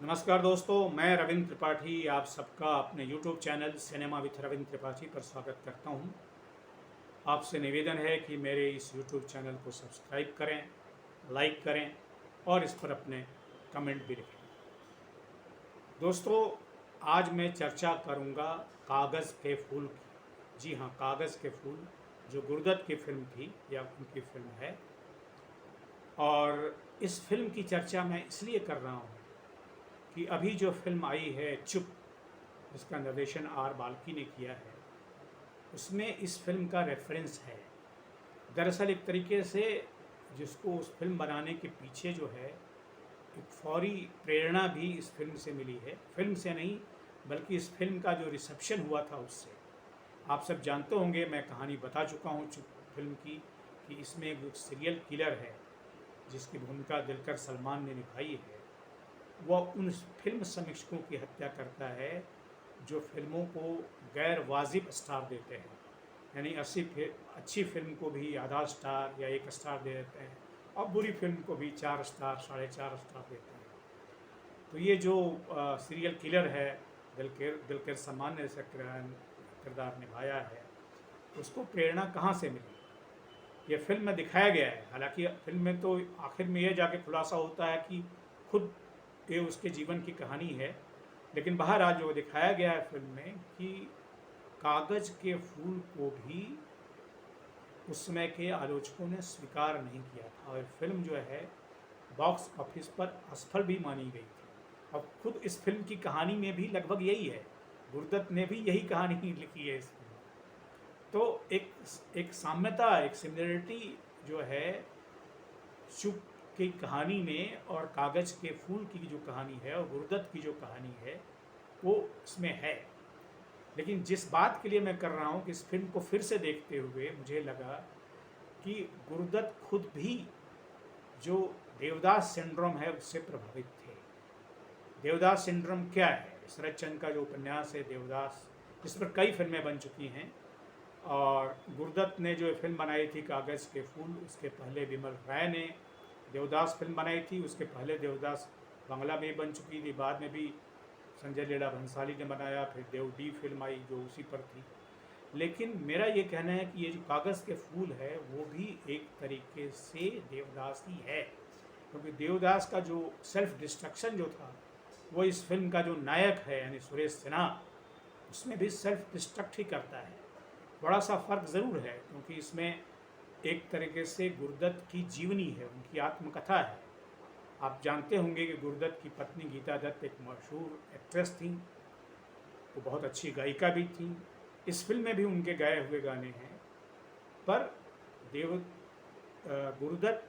नमस्कार दोस्तों, मैं रविंद्र त्रिपाठी आप सबका अपने YouTube channel cinema with Ravindra Tripathi पर स्वागत करता हूं। आपसे निवेदन है कि मेरे इस YouTube चैनल को सब्सक्राइब करें, लाइक करें और इस पर अपने कमेंट भी लिखें। दोस्तों, आज मैं चर्चा करूंगा कागज़ के फूल की। जी हाँ, कागज़ के फूल जो गुरदत की फिल्म थी या उनकी फिल्म है। और इस फिल्म की चर्चा मैं इसलिए कर रहा हूँ कि अभी जो फिल्म आई है चुप, जिसका निर्देशन आर बाल्की ने किया है, उसमें इस फिल्म का रेफरेंस है। दरअसल एक तरीके से जिसको उस फिल्म बनाने के पीछे जो है एक फौरी प्रेरणा भी इस फिल्म से मिली है। फिल्म से नहीं बल्कि इस फिल्म का जो रिसेप्शन हुआ था उससे। आप सब जानते होंगे, मैं कहानी बता चुका हूँ चुप फिल्म की, कि इसमें एक सीरियल किलर है जिसकी भूमिका दिलकर सलमान ने निभाई है। वह उन फिल्म समीक्षकों की हत्या करता है जो फिल्मों को गैर वाजिब स्टार देते हैं। यानी अच्छी फिल्म को भी आधा स्टार या 1 स्टार दे देते हैं और बुरी फिल्म को भी 4 स्टार 4.5 स्टार देते हैं। तो ये जो सीरियल किलर है, दिलकर सलमान ने ऐसा किरदार निभाया है, उसको प्रेरणा कहाँ से मिली ये फिल्म में दिखाया गया है। हालांकि फिल्म में तो आखिर में यह जाके खुलासा होता है कि खुद ये उसके जीवन की कहानी है, लेकिन बहरहाल जो दिखाया गया है फिल्म में कि कागज़ के फूल को भी उस समय के आलोचकों ने स्वीकार नहीं किया था और फिल्म जो है बॉक्स ऑफिस पर असफल भी मानी गई थी। और खुद इस फिल्म की कहानी में भी लगभग यही है। गुरदत ने भी यही कहानी लिखी है इस फिल्म। तो एक साम्यता, एक सिमिलरिटी जो है चुप की कहानी में और कागज़ के फूल की जो कहानी है और गुरदत की जो कहानी है वो इसमें है। लेकिन जिस बात के लिए मैं कर रहा हूँ कि इस फिल्म को फिर से देखते हुए मुझे लगा कि गुरदत खुद भी जो देवदास सिंड्रोम है उससे प्रभावित थे। देवदास सिंड्रोम क्या है? शरद चंद्र का जो उपन्यास है देवदास, जिस पर कई फिल्में बन चुकी हैं, और गुरदत ने जो फिल्म बनाई थी कागज़ के फूल, उसके पहले विमल राय ने देवदास फिल्म बनाई थी। उसके पहले देवदास बांग्ला में बन चुकी थी, बाद में भी संजय लीला भंसाली ने बनाया, फिर देवडी फिल्म आई जो उसी पर थी। लेकिन मेरा ये कहना है कि ये जो कागज़ के फूल है वो भी एक तरीके से देवदास ही है, क्योंकि देवदास का जो सेल्फ डिस्ट्रक्शन जो था वो इस फिल्म का जो नायक है यानी सुरेश सिन्हा, उसमें भी सेल्फ डिस्ट्रक्ट ही करता है। बड़ा सा फ़र्क ज़रूर है, क्योंकि इसमें एक तरीके से गुरदत की जीवनी है, उनकी आत्मकथा है। आप जानते होंगे कि गुरदत की पत्नी गीता दत्त एक मशहूर एक्ट्रेस थी, वो बहुत अच्छी गायिका भी थी। इस फिल्म में भी उनके गाए हुए गाने हैं। पर देव गुरदत,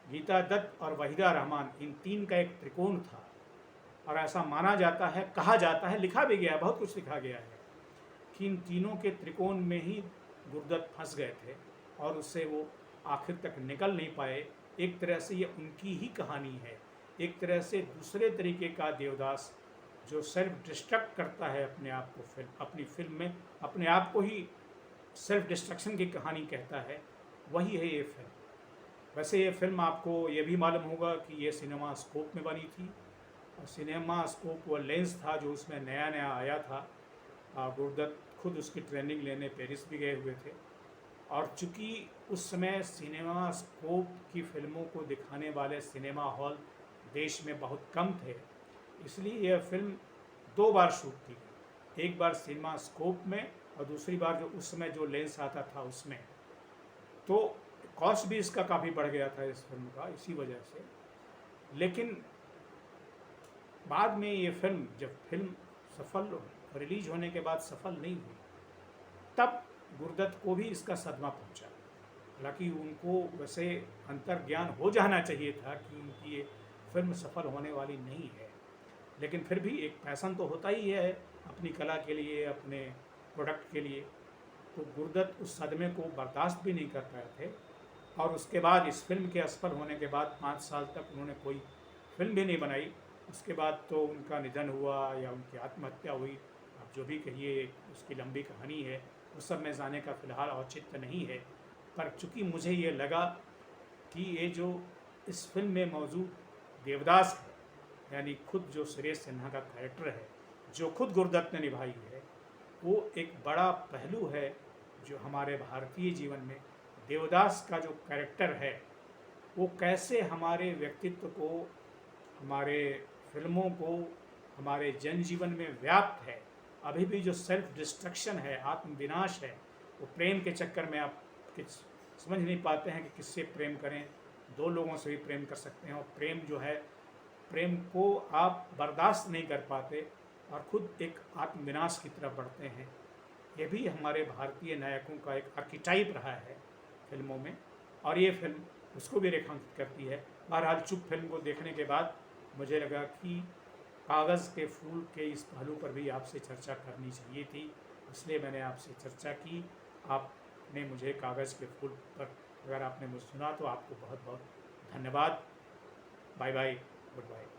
गीता दत्त और वहीदा रहमान, इन तीन का एक त्रिकोण था। और ऐसा माना जाता है, कहा जाता है, लिखा भी गया है, बहुत कुछ लिखा गया है कि इन तीनों के त्रिकोण में ही गुरदत फंस गए थे और उससे वो आखिर तक निकल नहीं पाए। एक तरह से ये उनकी ही कहानी है। एक तरह से दूसरे तरीके का देवदास जो सेल्फ डिस्ट्रक्ट करता है अपने आप को, अपनी फिल्म में अपने आप को ही सेल्फ डिस्ट्रक्शन की कहानी कहता है, वही है ये फिल्म। वैसे ये फिल्म आपको ये भी मालूम होगा कि ये सिनेमा स्कोप में बनी थी, और सिनेमा स्कोप वो लेंस था जो उसमें नया नया आया था। गुरदत्त खुद उसकी ट्रेनिंग लेने पेरिस भी गए हुए थे। और चूँकि उस समय सिनेमा स्कोप की फिल्मों को दिखाने वाले सिनेमा हॉल देश में बहुत कम थे, इसलिए यह फिल्म 2 बार शूट की गई। एक बार सिनेमा स्कोप में और दूसरी बार जो उस समय जो लेंस आता था उसमें। तो कॉस्ट भी इसका काफ़ी बढ़ गया था इस फिल्म का इसी वजह से। लेकिन बाद में ये फिल्म, जब फिल्म सफल रिलीज होने के बाद सफल नहीं हुई, तब गुरदत्त को भी इसका सदमा पहुंचा। हालांकि उनको वैसे अंतर्ज्ञान हो जाना चाहिए था कि उनकी ये फिल्म सफल होने वाली नहीं है, लेकिन फिर भी एक पैसन तो होता ही है अपनी कला के लिए, अपने प्रोडक्ट के लिए। तो गुरदत्त उस सदमे को बर्दाश्त भी नहीं कर पाए थे, और उसके बाद इस फिल्म के असफल होने के बाद 5 साल तक उन्होंने कोई फिल्म भी नहीं बनाई। उसके बाद तो उनका निधन हुआ या उनकी आत्महत्या हुई, आप जो भी कहिए, उसकी लंबी कहानी है, उस सब में जाने का फ़िलहाल औचित्य नहीं है। पर चूँकि मुझे ये लगा कि ये जो इस फिल्म में मौजूद देवदास है, यानी खुद जो सुरेश सिन्हा का कैरेक्टर है, जो खुद गुरुदत्त ने निभाई है, वो एक बड़ा पहलू है जो हमारे भारतीय जीवन में देवदास का जो कैरेक्टर है वो कैसे हमारे व्यक्तित्व को, हमारे फिल्मों को, हमारे जनजीवन में व्याप्त है। अभी भी जो सेल्फ डिस्ट्रक्शन है, आत्मविनाश है, वो प्रेम के चक्कर में आप समझ नहीं पाते हैं कि किससे प्रेम करें। दो लोगों से भी प्रेम कर सकते हैं और प्रेम जो है, प्रेम को आप बर्दाश्त नहीं कर पाते और खुद एक आत्मविनाश की तरफ बढ़ते हैं। ये भी हमारे भारतीय नायकों का एक आर्किटाइप रहा है फिल्मों में, और ये फिल्म उसको भी रेखांकित करती है। बहरहाल चुप फिल्म को देखने के बाद मुझे लगा कि कागज़ के फूल के इस पहलू पर भी आपसे चर्चा करनी चाहिए थी, इसलिए मैंने आपसे चर्चा की। आपने मुझे कागज़ के फूल पर अगर आपने मुझे सुना तो आपको बहुत बहुत धन्यवाद। Bye bye, good bye.